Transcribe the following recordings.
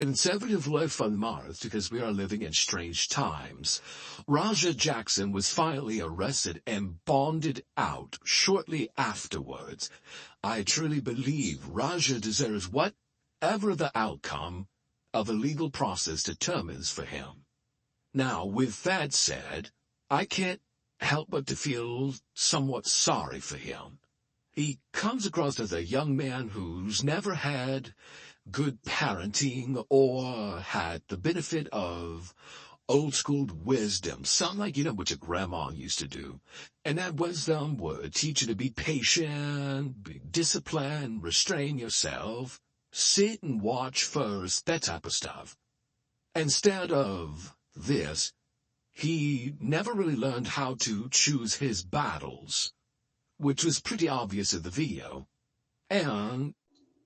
Conservatively from Mars, because we are living in strange times. Raja Jackson was finally arrested and bonded out shortly afterwards. I truly believe Raja deserves whatever the outcome of the legal process determines for him. Now, with that said, I can't help but to feel somewhat sorry for him. He comes across as a young man who's never had good parenting or had the benefit of old school wisdom, something like, what your grandma used to do. And that wisdom would teach you to be patient, be disciplined, restrain yourself, sit and watch first, that type of stuff. Instead of this, he never really learned how to choose his battles, which was pretty obvious in the video. And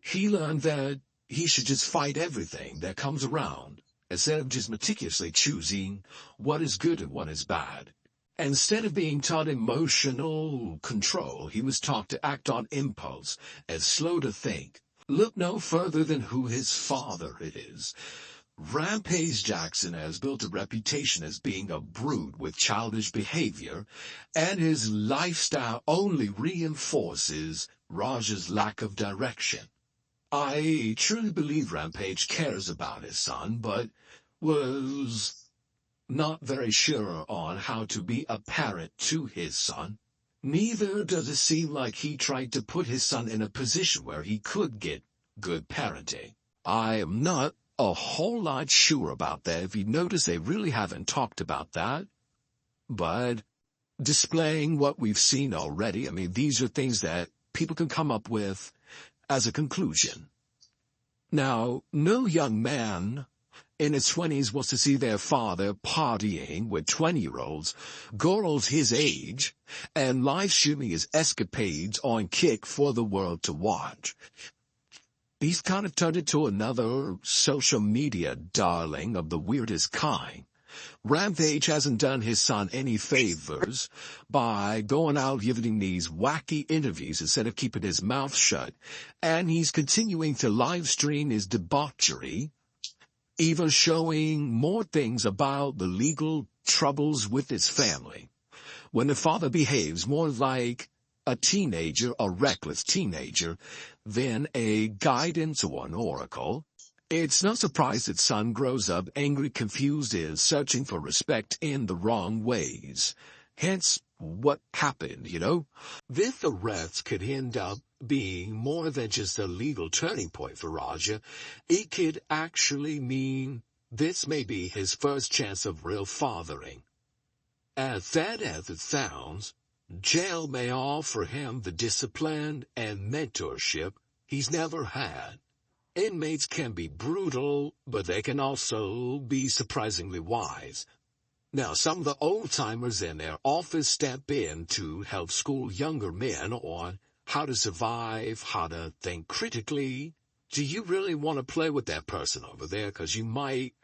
he learned that he should just fight everything that comes around, instead of just meticulously choosing what is good and what is bad. Instead of being taught emotional control, he was taught to act on impulse and slow to think. Look no further than who his father is. Rampage Jackson has built a reputation as being a brute with childish behavior, and his lifestyle only reinforces Raja's lack of direction. I truly believe Rampage cares about his son, but was not very sure on how to be a parent to his son. Neither does it seem like he tried to put his son in a position where he could get good parenting. I am not a whole lot sure about that. If you notice, they really haven't talked about that. But displaying what we've seen already, these are things that people can come up with as a conclusion. Now, no young man in his 20s wants to see their father partying with 20-year-olds, girls his age, and live streaming his escapades on Kick for the world to watch. He's kind of turned into another social media darling of the weirdest kind. Rampage hasn't done his son any favors by going out giving these wacky interviews instead of keeping his mouth shut, and he's continuing to live stream his debauchery, even showing more things about the legal troubles with his family. When the father behaves more like a teenager, a reckless teenager, than a guidance or an oracle, it's no surprise that son grows up angry, confused, and searching for respect in the wrong ways. Hence, what happened, This arrest could end up being more than just a legal turning point for Raja. It could actually mean this may be his first chance of real fathering. As sad as it sounds, jail may offer him the discipline and mentorship he's never had. Inmates can be brutal, but they can also be surprisingly wise. Now, some of the old-timers in their office step in to help school younger men on how to survive, how to think critically. Do you really want to play with that person over there? Because you might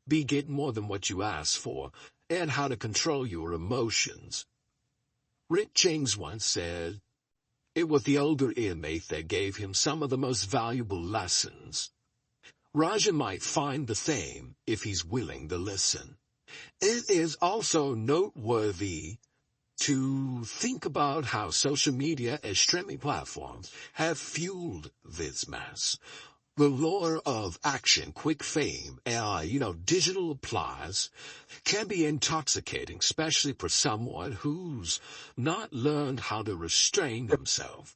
be getting more than what you asked for, and how to control your emotions. Rick James once said, it was the older inmate that gave him some of the most valuable lessons. Raja might find the same if he's willing to listen. It is also noteworthy to think about how social media and streaming platforms have fueled this mess. The lure of action, quick fame, digital applause can be intoxicating, especially for someone who's not learned how to restrain themselves.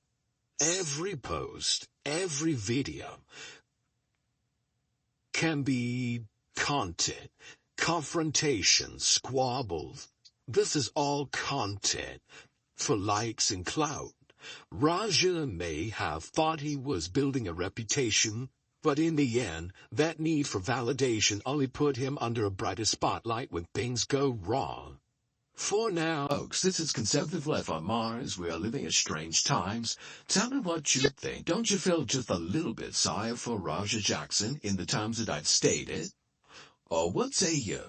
Every post, every video can be content, confrontation, squabbles. This is all content for likes and clout. Raja may have thought he was building a reputation, but in the end, that need for validation only put him under a brighter spotlight when things go wrong. For now, folks, this is Conservative Life on Mars. We are living in strange times. Tell me what you think. Don't you feel just a little bit sorry for Raja Jackson in the times that I've stated? Or what say you?